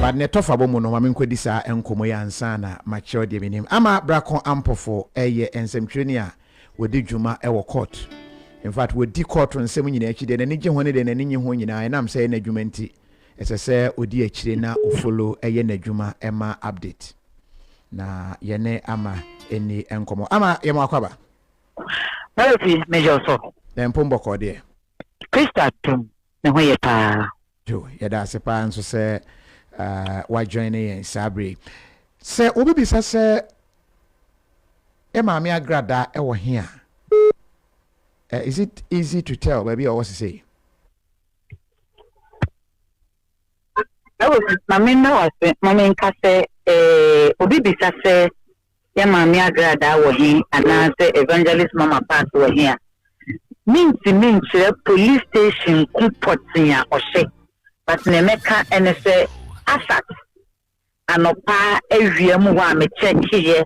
but ne tofa bo mu no mame nkodi sa enkomo ya ansa na macho de minim ama brako ampofo eye ensemtweni a wodi dwuma e wo court. In fact wodi court nsem nyina achi de ne gye hone de ne nyi ho nyina enam say na dwuma nti esese odi achire na ofolo eye na dwuma ema update na yene ama eni enkomo ama yema akwaba Hello, Major so. Empombo kode Krista tum ne ho ye pa. Jo yeda se pa nso se wa join in Sabri. Se obi bisa se e ma me agrada e wo here. Is it easy to tell baby or what to say? Mami na wase mami nka se obi bisa se e ma me agrada wo here ana se evangelist mama pass wo here. Minti police station kupotia oshe. But nemeka ene se asat anopa ewiemu wa me check here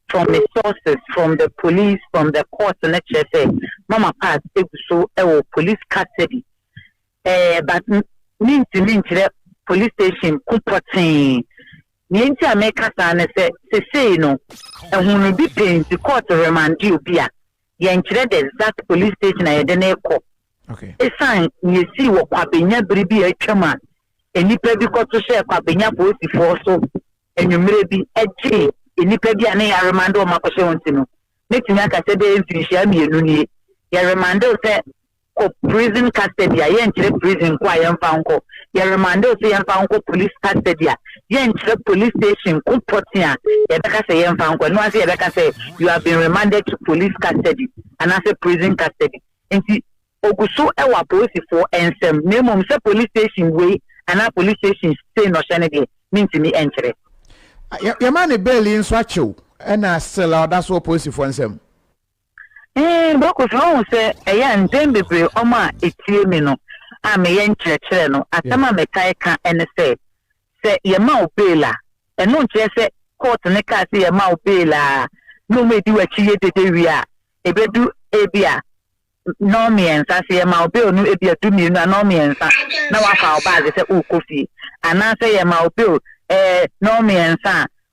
from the sources, from the police, from the court, and say mama pass so police custody. But minti police station kupotin. Minti ameka sana say no ehunu bi pain the court remand you bia. Yenchire the exact police station I didn't call. Okay. A sign you see what Kwabenya Bribi a chairman. And you pay because to share Kwabenya post before so. And you may be a G. And you pay an air remando Makoshontino. Making like I said, they finish me Luni. Your remando said, oh, prison custody. I yenchire prison quiet found. Your remando say and found police custody. Yenchire police station, Kumpotia. Rebecca say and found. No, I say Rebecca say you have been remanded to police custody and I say prison custody. And see, Oguso ewa police for ensem. Name say police station way and our police station stay no shanedy. Mean to me entry. Your man bail in Swacho and I still that's what police for ensem. Boko so say and Zembe Oma etimino. I'm a yen church no. Atama me kaika and say your mouth baila. And no say court ne ka say your mouth baila. No me do a chie de we are. E be do ebia. No means I say my bill no ebia do me no means na wa fa oba say o kofi and I say my bill no means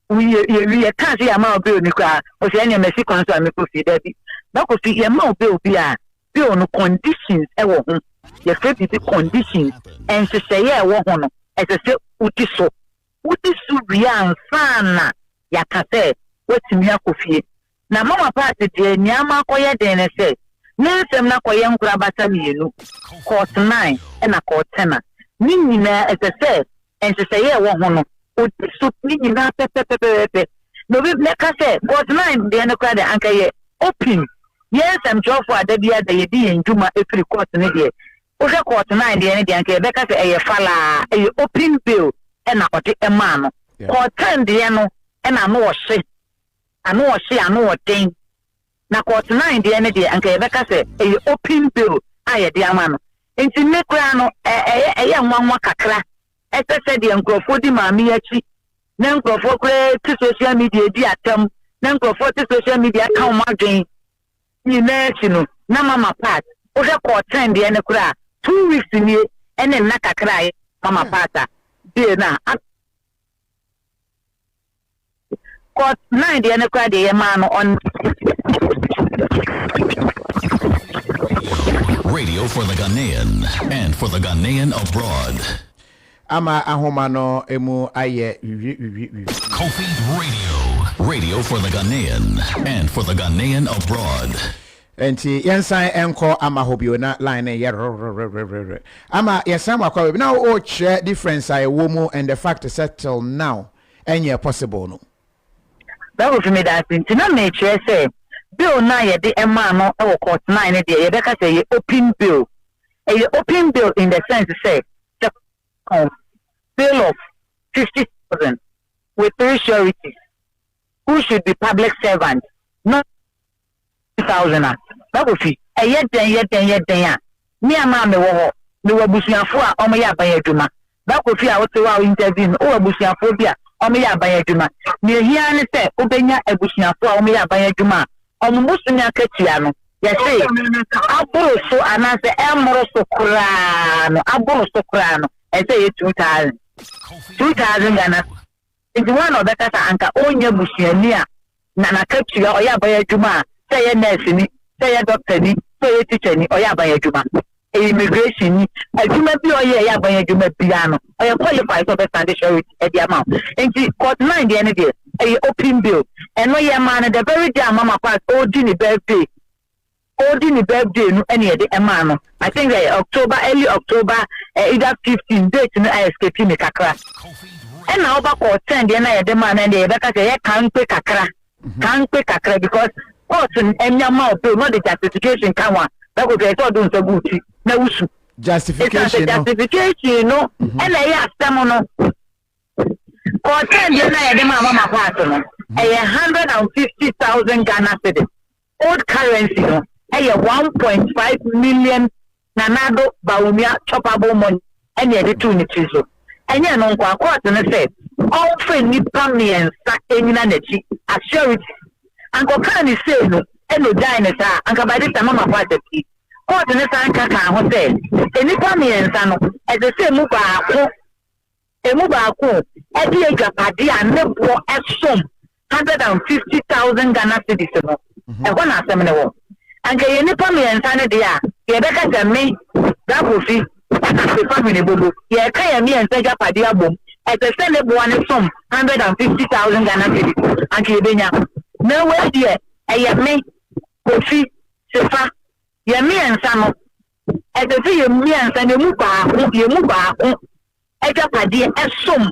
we can say my bill ni kwa o say any mercy concern me kofi there bi na kofi your my bill bia bill no conditions e wo ho your faith conditions and to say e wo ho no as say uti so rian sana ya ka say wetimi akofi na mama party de nyama koye den say Ninsem na kwa yankura bata mienu. Court 9 ena court 10. Ninyina say and to say wo hono. Odi so ninyina pepepepepe. No bi neka say court 9 de na kwa de anka ye open. Yes am job for adabia de ye di njuma every court ne de. O se court 9 de ne de anka ye beka say e fala e open bill ena odi ema no. Court 10 de no ena no wo hye. Ano wo hye ano wo den. Na court 9 de ene de anka yebeka se e open bill aye de ama no enti me kura no nwanwa kakra se de nkrofo di maami achi na nkrofo kura ti social media di atam na nkrofo ti social media ka ma dwen ni na chi no na mama part o de court 10 de ene kura 2 weeks ni ene na kakra mama part de na court 9 de ene kura de yema no on Radio for the Ghanaian and for the Ghanaian abroad. Ama ahomano emu aye Kofi Radio for the Ghanaian and for the Ghanaian abroad. Enti yensan enko ama hobio na line ye ama yesam akwa now o share difference I womu and the fact to settle now any possible no. That was me that thing. Na me say bill na ye de ema no e court 9 de ye beka say ye open bill. E open bill in the sense say the bill of 50,000 with 3 sureties who should be public servants not 1,000. That was it. E ye den ya. Me ama me wo busuafo a omo ya ban adwuma. That was it. I want to intervene o busuafo bia omo ya ban adwuma. Me hia ne say obenya abusuafo a omo ya ban adwuma. Omusunya katia no ye say aboro so anase emoro so kura no e say 2,000 2,000 Ghana. It's one of the Kasa Anka Onya Bushia, Nana Katua, or Yabaya Juma, say a nurse, say a doctor, say a teacher, or Yabaya Juma. Immigration, as you may be or Yabaya Juma piano, or you qualify for the foundation at the amount. And she caught 9 the end of a open bill, and no man at the very day Mama Pass, Odini birthday. Ordinary birthday, no any of the amano. I think early October, either 15 days, I escape me kakra. And now back or 10, the end of the man and the Rebecca say, can't pay kakra because courts and your mouth, not the justification come on. That would be all doing so good. No justification, justification, no, and I asked them on. Or 10 the end of the Mama Pass, 150,000 Ghana cedis. Old currency, no. 1.5 million nanado baumia choppable money and the two nitrizo. And ya non qua quarter said, all friend nipa me and sack any nanechi as surety. Uncle Kani say no, and no dinosaur, Uncle by this time Mama Party. Quarter Sanka said, any family and son, as the same Muba, a Muba, a dear Japadia, and never as some 150,000 Ghana citizens. And one after me. And the uniform and sanity are, you better than me, that will see, the family boo. You can't me and take up a dear boom. At the same one is some 150,000 Ghana cedis. And Kibina, no way, dear, I have me, Kofi, Sefa, Yami and Samo. At the sea, me and San Muba, Ekapadia, as some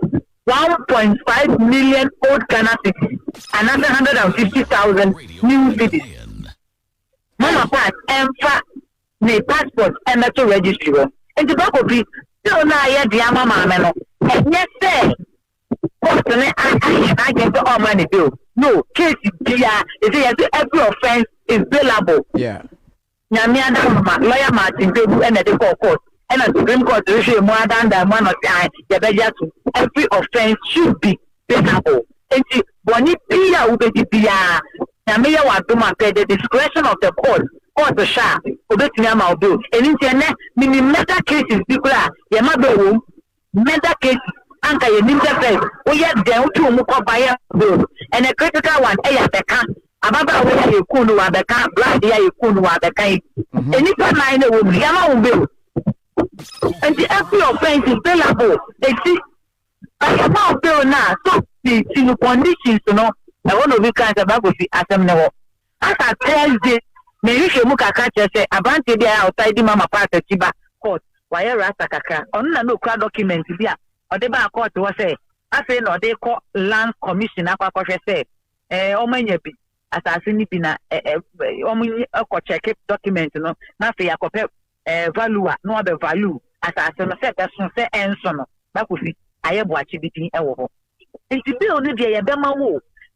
1.5 million old Ghana cedis, another 150,000 new cities. Mama Pat, Emfa, ne passport, and that's a registry. And the back of it, so now I had the Mama, and yes, say, I get the all money bill. No, case is every offense is billable. Yeah. Namia, lawyer Martin, and the court, and a Supreme Court issue more than 1 or time, every offense should be billable. And see, when it be a Namia was to my the discretion of the court the sharp, Obetinama bill. And in China, many meta cases, people are Yamabe, meta cases, Anka, you need the face. We have them to Mukobaya bill. And a critical one, Ayataka, Ababa, where you could know the car, black, you could know the kind. And if I know, Yama bill. And the every offense is billable. They see, I am bill now, so the conditions, you know. I want to look at the Bible as I'm now. As I tell this, maybe you look at say, about the day outside the Mama part of Chiba court, why Rasta Kaka, on no crowd documents here, or the bar court was say, I say, no, they call land commission up a say, Omanyapi, as I see it in a check document, no, nothing I compare value, no other value, as I said, that's say, and son, that would be, I have watched it between a war. It's the bill, Nidia, Bema.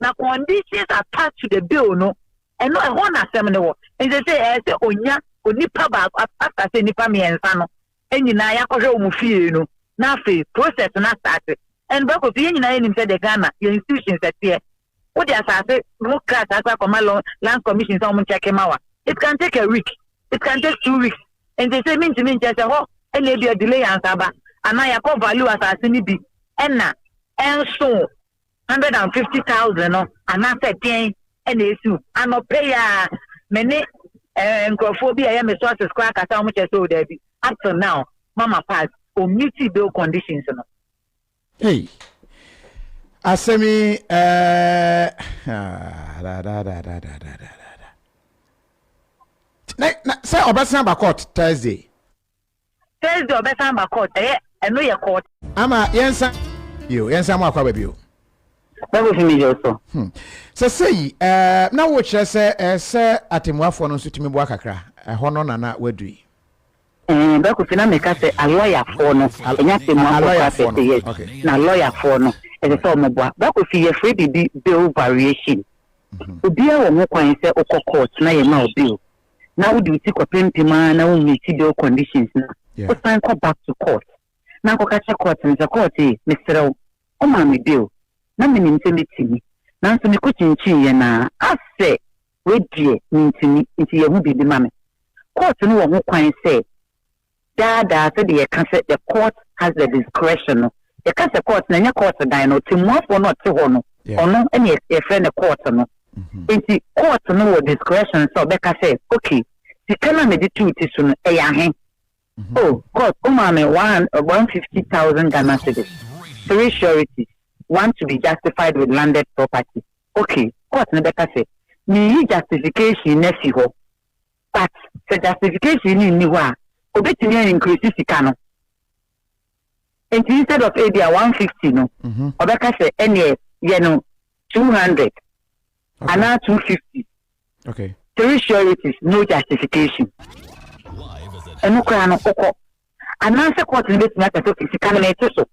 Now conditions attached to the bill, no, and no, I want to say no. And they say, Onya, Onipa, after say Nipa me and Sano, and you know, I have no, now process not started. And back of the Union said the Ghana, your institutions that here. What they say, look at that from my land commission, someone check him out. It can take a week, it can take 2 weeks. And they say, mean to me, just a whole, and maybe a delay and Saba, and I call value as I see be, and so. 150,000 no, and I said, "Dang, and issue. I'm not pay many microphobia. I am a source of crack as how much I saw there. Up to now, Mama Pass or multi bill conditions. No. Hey, Asemi, say Obasamba court Thursday. Thursday Obasamba court. I know your court. Ama yensa mo akwa baby. That was me also. So say na wo kire say atemuafo no nsutumi bo akakra ho no na wadui. That was na make say a lawyer for no. Enya atemuafo yes. Na lawyer for no. E say o mo bo. That was your free bill variation. Obi a wo mo kwan say o court na ye ma bill. Na wo di ti ko pempima na wo meet bill conditions na. O sign go back to court. Na ko catch court in the court Mr. O ma me bill. Na me ntimi na nso me ko chinchin ye na ase we die ntimi nti ye hu bibi ma me court no wo ho kwan say dada say the can say the court has the discretion e ka se court na nya court dan no timuafo no te ho no ono ene e friend court no enti court no with discretion so be ka say okay the kana me the truth is no e ya hen oh court come me 150,000 Ghana cedis 3 sureties 1 to be justified with landed property okay court no be ka say me justification na fi ho but the justification ni wa obetimi increase sika no and instead of maybe 150 no obeka say any you know 200 and now 250 okay 3 sureties no justification and no kra no koko and now say court no betimi aka so sika na eto so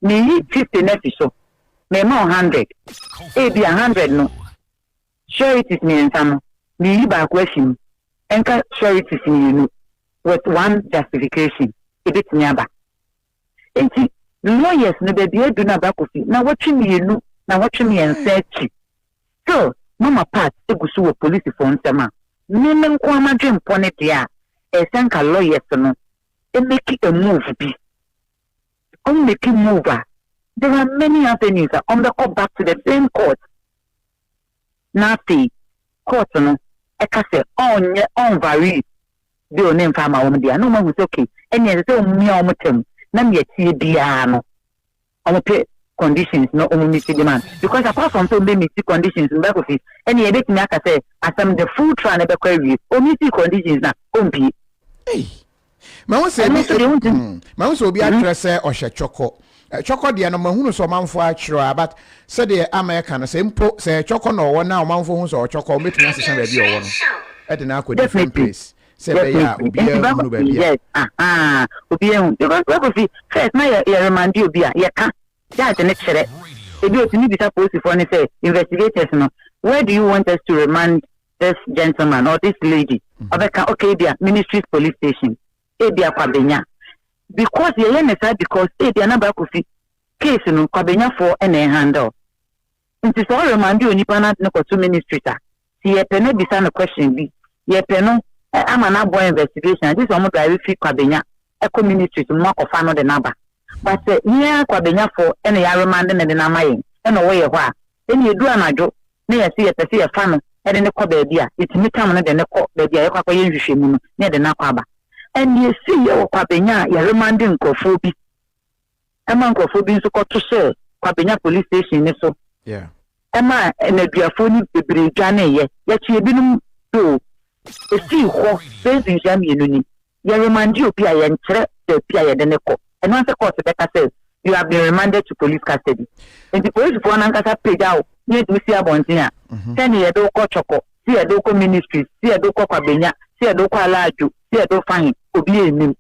me 50 na fi so me ma 100 maybe 100 no sureties me nsam me ba question enka sureties ni no with 1 justification e betimi aba enti lawyers no baby edu na bakofi na watchimi yenu na watchimi ensechi so mama part egusu wo police for nsema nene nko amadwe mpone dia esenka lawyers no e make a move bi on make a move there are many avenues on the go back to the same court nati court no e ka se on vary bi o ne mfa ma wo dia no ma hu okay eni e se o mi o motem na me tie bia no on pay conditions no on meet demand because apart from so meet conditions in back of it any e bet me aka say asem the full trial na be query o meet conditions na on bi ma won say ma won so obi address o hye choko de no mahunu so manfo akiro but say the American say mpo say choko no wo na o manfo hu so choko o metumi asesa ba bi o wo no e de na akọ different place say be ya obi e mu ba bi yes obi e because we go see first na ya remand obi a ya ka ya de ne chere e bi otimi bi ta post for ne say investigators no where do you want us to remand this gentleman or this lady obeka okay dia ministry's police station e bia kwabenya because ye nesa because e bia na ba ko fi case no kwabenya for ene handle nti so remand onipa na ne ko to ministry ta si ye pene bisa no question bi ye peno ama na boy investigation this one drive fi kwabenya eco ministry to mo ofa no de naba but here kwabenya for ene ya remand ne de na mayin ene wo ye ho a ene edu anajo ne ye se ye pese ye fa no ene ne ko ba bia itimi tam no de ne ko ba bia ye kwakọ ye nhwehwemu no ne de na kwaba ene ye si ye kwabenya ye remand nkofo bi ema nkofo bi nso ko to share kwabenya police station ne so ema ene duafo ni bebre dwane ye chi ebinum do esi ho sezi jami enuni ye remand obi a ye nkyere de pia ye de ne ko and once the court better says you have been remanded to police custody and the police for an ankasa page out need to see abontia send ye do ko choko see ye do ko ministry see ye do ko kwabenya see ye do ko alaaju see ye do fine obi enim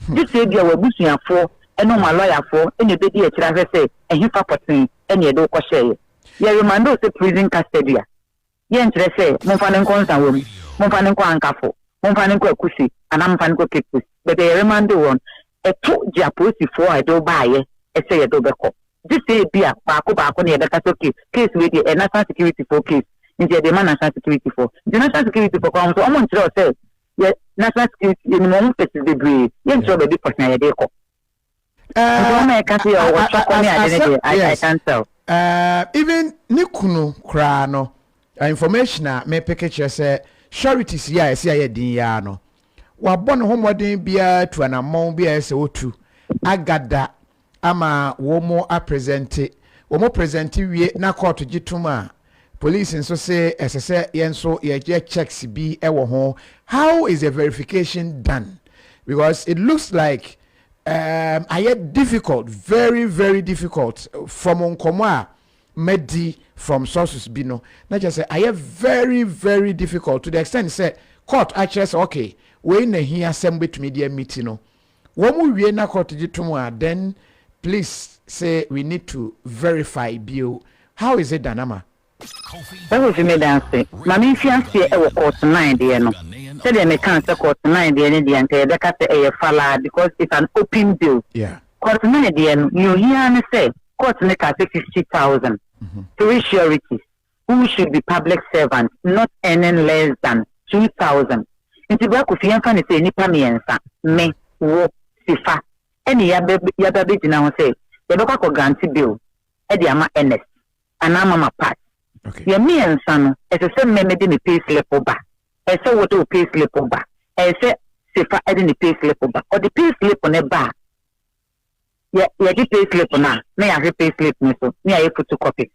this say dia we busuafo eno ma lawyer fo ene be di e kira say ehifa potin ene ye do ko share ye remand o say prison custody ye nkyere say mo fa ne nkonsa wo mo fa ne nko ankafo mo fa ne nko akusi ana mo fa ne nko kekus but ye remand won eto dia police for I do buy e say ye do beko this say bia baako na ye beka okay case we dey national security for case nje dey man national security for the national security for come so omo ntire say ye national security ye mo mo face dey brave ye ntire be person ye dey ko I can see what I can tell even nikunu kra no information a me picture say sureties ya e say ye din ya no wabɔ ne homɔden bia tu anamɔn bia ɛsɛ otu agada ama wɔmo presente wie na court gituma police nso se ɛsɛ yenso ye checks bi ɛwɔ ho. How is the verification done? Because it looks like difficult, very very difficult from onkomo medi from sources bi no na just say very very difficult to the extent say court actually say okay we na here assembly to media meeting no womu wie na court gitum then please say we need to verify bill. How is it done, Ama? That was me dance. Mami fiancé e wo court 9 there no. Say they me can say court 9 there ni dey enter dey say e fala because it's an open bill. Yeah. Court 9 there no you hear me say court make 50,000. 3 sureties who should be public servants not earning less than 2,000. Nti bra ko fian fa ne say nipa miensa me wo sifa eni ya be dina ho say ye be ko grant bill e de ama NS ana mama part okay ye me ensa no e se me de me pay slip ba e se wo de pay slip ba e se sefa e de ne pay slip ba o de pay slip ne ba ye di pay slip na ya pay slip ni so me ya photocopy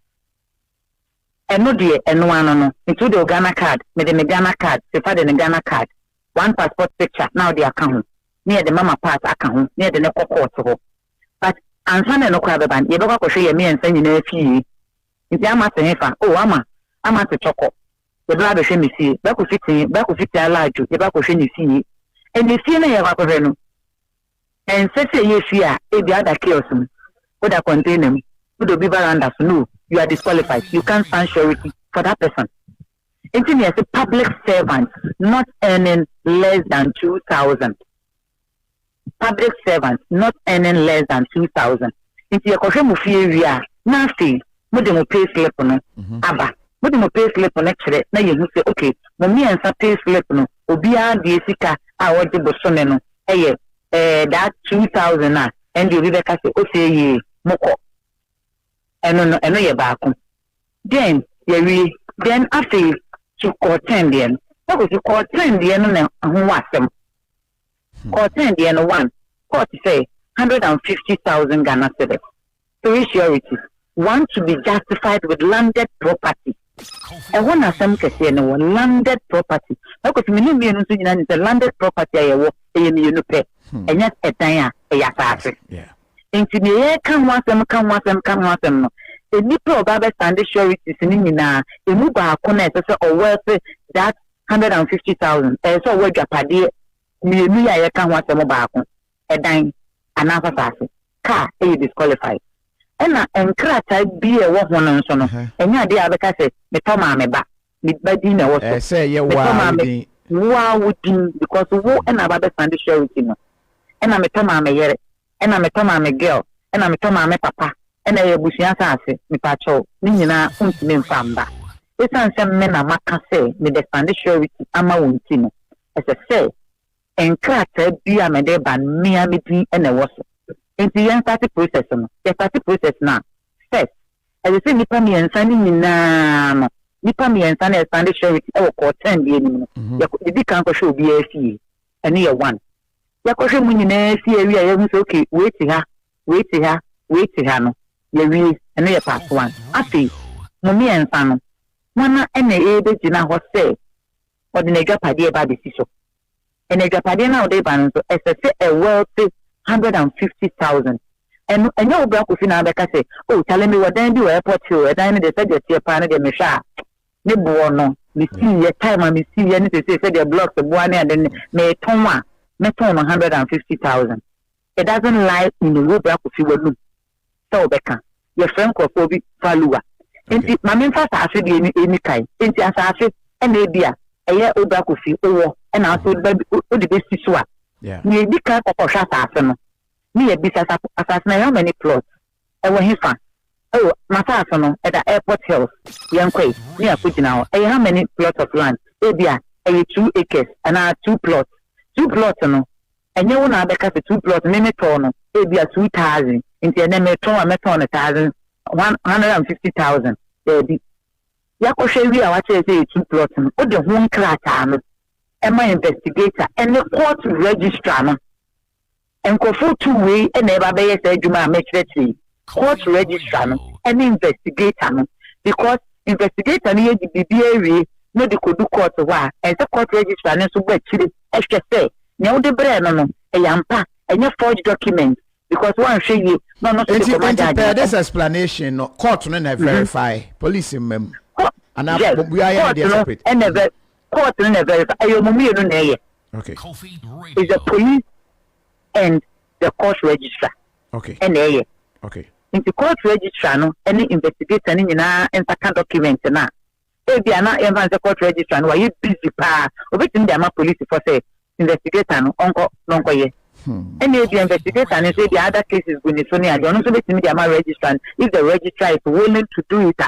eno de eno ano no into the Ghana card me de Ghana card sefa de Ghana card one passport picture now the account near the mama part account near the court ho but answer no kwa beban ye be kwa hwe ye me ensa nyina fie nti ama sefa oh ama te choko ye bla be hwe me fie ba ko fiti ala aju ye ba ko hwe ni fie eni fie na ye kwa hwe no en se ye fie a e bi ada chaos mu o da container mu o do bi baranda so no you are disqualified you can't stand surety for that person. Indeed, as a public servant not earning less than 2,000. Public servant not earning less than 2,000. Indeed, a question of fear, nasty, mo pay slip no, aba, mo pay slip no actually, na you say, okay, me and some pay slip no, obia the sika, I want to bosone no, that 2,000 na, and you Rebecca say, okay, ye, moko. Eno ye baako. Then, then after to court 10 then. That was to court 10 then who was them. Court 10 then one. Court say 150,000 Ghana cedis. Three surety. One to be justified with landed property. And one of them can say no landed property. Because me no be no so nyina is landed property ayewo you no pay. And yet a time a yeah. Inti me kan wasem no. The nipa oba stand surety sini na emu ba akona ese o worth that 150,000 so we dwapade me ya ye kan wasem ba akon edan anafa sase car disqualified ena enkrata bi e wo ho no nso no enya de abeka se me to ma me ba di na wo so say ye wa wudin because wo ena ba stand surety no ena me to ma me yere ena me to ma me girl ena me to ma me papa ena ye busia sase me pacho ni nyina untime mfamba esan se me na maka se me the stand surety ama wonti no ese se enkrata bi a me de ban me a me din ena wo so enti yan start process no the start process na first as say nipa me ensa ni nyina no nipa me ensa na stand surety e wo court 10 bi ni no ya di kan ko show bi afie ene ye one ya ko hwe mu nyina afie wi a ye hu so okay wait ha no ye wi ene ye part 1 afi mo me ensa no wana ene e be gina ho se ordinary pade e ba be si so ene gapade na ode ba no so ese a wealthy 150,000 and you bra ko fina be ka say oh tell me what then do airport here and then they said you pa na de me sha ne bo no me see ye time me see ye ni say the blocks the boane and then me ton 150,000 it doesn't lie in the way bra ko fi wonu so be kan your friend ko bi faluwa enti mame fa sa afi de ni kai enti asafi e na bia eye obra ko fi owo e na so o de be si so a yeah we di ka ko hwa sa no me ye bisa asasna how many plots e wo hefa oh masasa no at the airport hills yankwe me akugina ho e how many plots of land e bia e 2 acres and 2 plots no enye wo na abeka se 2 plots me to no e bia 2,000 nti ene me to 1,000 150,000 e bi yakohwe wi a wache say 2 plots no o de ho nkrata no Emma investigator and the court registrar no enkofo two way and eba be say adwuma amechrechi court registrar no and investigator no because investigator no ye bibia wi no de kodu court wa and the court registrar no so gba chire ehwe say ne wo de bre no eyampa enye forged document because one hwe ye no this explanation no court no na verify police mem and we are separate and never court no verify ayo mo no na ye okay is the police and the court registrar okay and ye okay in the court registrar no any investigator ni nyina enta document na e bia na e van the court registrar no why you busy pa obetim dey ma police for say investigator no onko ye and the investigator and say the other cases go ni so ni ade no so betim dey ma registrar if the registrar is willing to do it.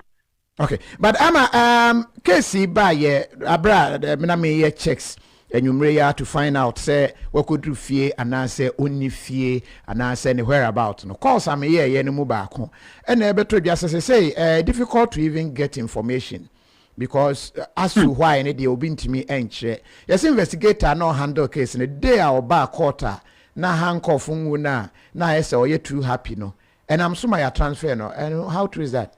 Okay, but ama case ba ye abra me na me ye checks enyumre ya to find out say wakodu fie anase onni fie anase ne whereabout no course am ye no mu baako and e beto dwa say difficult to even get information because as to why any dey obi ntimi enche yes investigator no handle case ne day a oba court na handcuff nwu na ese oye too happy no and I'm so my transfer no and how true is that?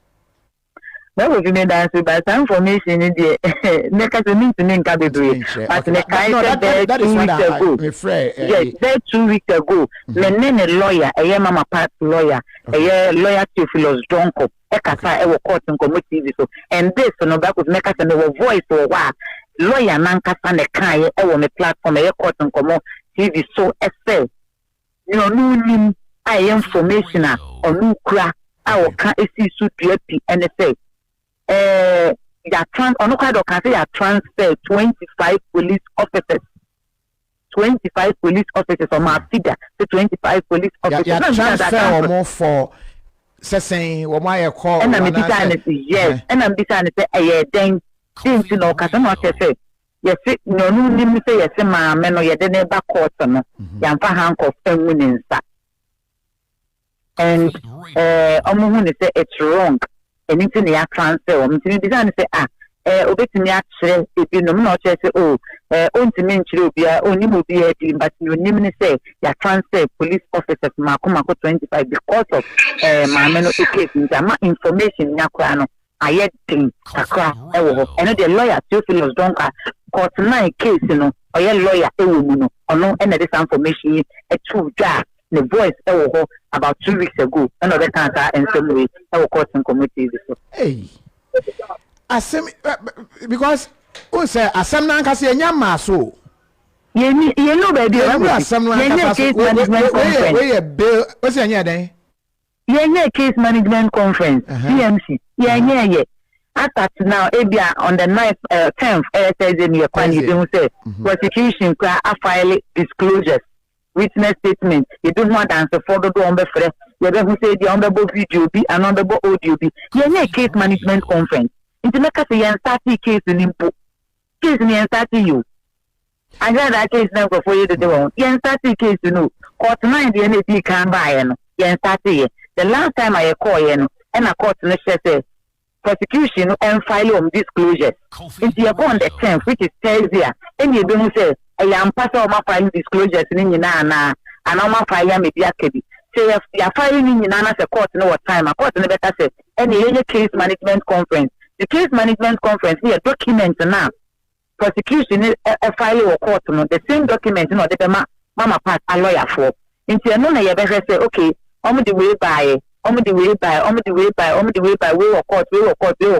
That was me dance but some information in the make us mean to nka bebre but the kind that is what I'm afraid yes that 2 weeks ago me ne lawyer mama part lawyer lawyer Theophilus Donko ekasa e wo court nkomo TV so and this no back with make us no voice or wa lawyer nankasa ne kan e wo me platform court nkomo TV so essay you know no nim information or no kra I can see so DP and say ya transfer 25 police officers 25 police officers on my figure to 25 police officers ya transfer or more for saying what my call and I'm yes and I'm deciding to say then since you know customer say yes no nim say yes ma me no ye de ne ba court no ya mfa handcuff and winning and omo say it's wrong anything they transfer or mean design say obetimi akere ebi no na say ontimi nchire obia oni mo bi edi but you nim say ya transfer police officers mako 25 because of maame no case njama information nyakra no aye tin akra ewo and the lawyer Theophilus Donka court 9 case no oye lawyer ewo mu no ono and this information e true that the voice about 2 weeks ago another cancer and some way our court and committee so hey asem because who say asem na nka say nyama so you know baby asem na nka say we bill o say anya den ye case management conference CMC ye after now ebia on the 9th 10th Thursday near kwani dey say prosecution cry file disclosures witness statement you do not answer for the on be free you be who say the on be video be and on be audio be ye case management conference into make us yan start case in impo case ni yan start you and that case now for you to do yan start case no court 9 the NAP can buy no yan start here the last time I call you and a court no say prosecution and file on disclosures into upon the 10th which is Thursday and you be who say I am passing my file disclosures in na and my file may be akabi. Say you filing in Nana a court no time, a court no better say any case management conference. The case management conference here document now. Prosecution a file or court no the same document no the mama part a lawyer for. Into no you better say okay, the way by we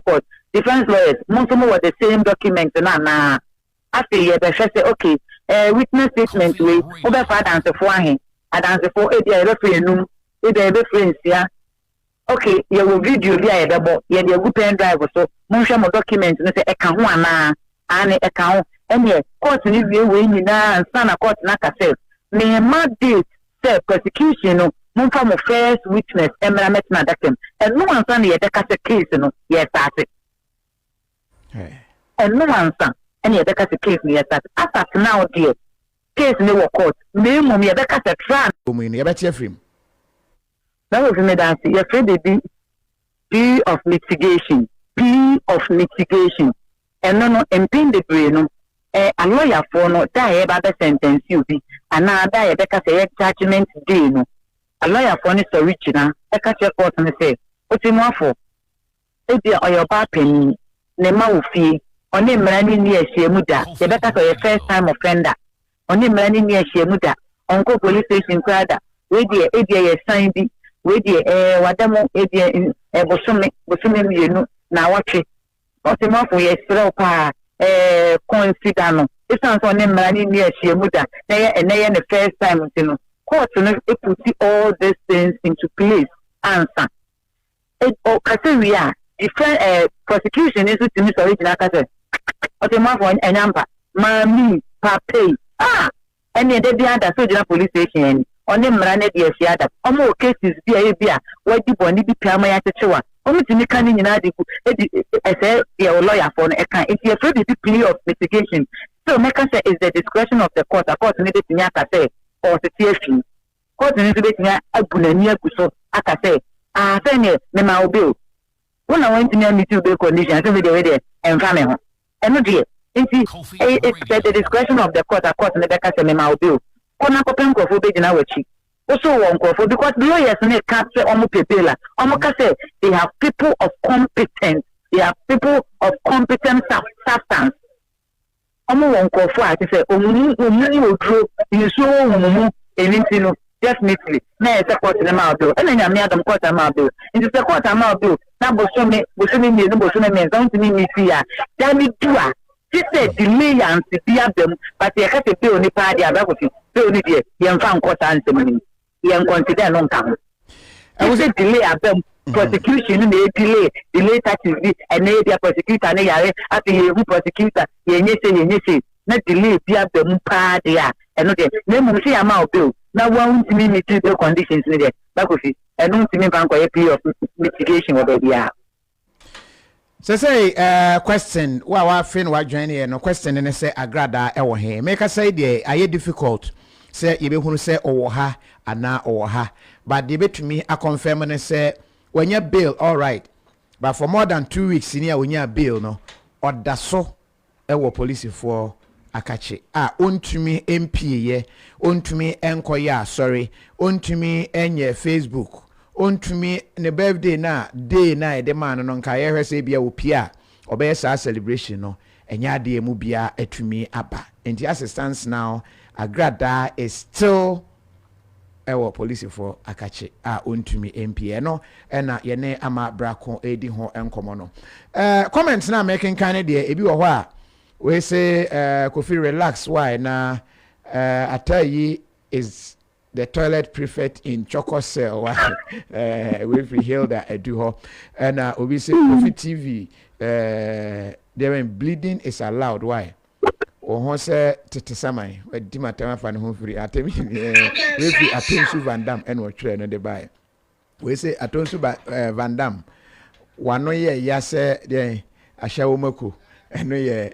court. Defense lawyers, most of them were the same document na. After you say okay, witness statement we over father answer for him and answer for referee no friends ya okay you will video bi a yebebo ye dey good pen drive so monhwe mo document no say e ka ho ana ane e ka ho ene court ni we nyina ansa na court na ka say me ma date say prosecution no monfa mo first witness emra metina dakem and no ansa na ye dey ka say case no ye start and no ansa and you better case me that after now dear case me work court me mum you better try you better frame that was me that you afraid the P of mitigation and no imping the brain no a lawyer for no die about the sentence you be and now die better say judgment day no a lawyer for this original a catch court and say what's more for if you are your bapping ne ma ofie oni mrani ni ehyiemu da ye beka so ye first time offender oni mrani ni ehyiemu da onko police station kwada we die ye sign bi we die wadamo bosome mienu na watwe otimafo ye sere pa consider no isan so oni mrani ni ehyiemu da na ye the first time no court no put all these things into place answer it o kaseria different prosecution is to miss original case otimafo enyamba mami pape and the dey under so the police station oni mra na dey asiada omo cases bi a wadi boni bi pama ya chechewa omo timi kan nyina de ku edi ese ye lawyer for no e kan if you afraid the plea of mitigation So make us say is the discretion of the court. A court need to nyaka say or the TFC. Court need to be nya abunani akuso aka say say me ma obi. When I went to meet you the conditions, so we dey and family. And no dear. It's the discretion of the court. A court need to say me ma obi. Kona ko pen ko fo be jina wachi. Also one ko fo because lawyers need can't say omo pepela. Omo ka say they have people of competence. They are people of competent substance. Omo won ko fo ati say omu odro inso omu enintino definitely na e support na ma do e na nya me adam court ma do in the court ma do na bosome mi no bosome me don't me see ya dami dua she said delay and bia them but e ka se pe oni pa dia ba ko fi pe oni die ye mfa court ansem ni ye consider no nka I was a delay abem prosecution may delay taxes and they prosecutor and yare after you prosecutor ye say na delay bia bem pa dia and no dey na mu see amount bill na one to me meet the conditions ni there ba ko fi and no to me ban ko plea of mitigation over there. So say question wa fin wa join here no question ne say agrada e wo he make say dey aye difficult say ye be hunu say owo ha ana owo ha but they betumi a confirm and say when you bail all right but for more than 2 weeks in here when you bail no or da so e police for akache ontumi MP ye ontumi enkoya sorry ontumi enye Facebook ontumi ne birthday na day na de man no nka ye hwese bia opia obeye sa celebration no enya de mu bia atumi aba enti assistance now agrada is still ewo police for akache ontumi MP no na ye ne ama brako edi ho enkomo no comments na making kind de ebi wo ho a we say Kofi relax why na Atayi is the toilet prefect in Choco Cell we hail that edu ho and obi say Kofi TV there bleeding is allowed why o say tete samai we di matama fa ne ho free atemi we free atonsu Van Dam and we try no dey buy we say atonsu Van Dam wano ye ya say dey ahyawo mako eno ye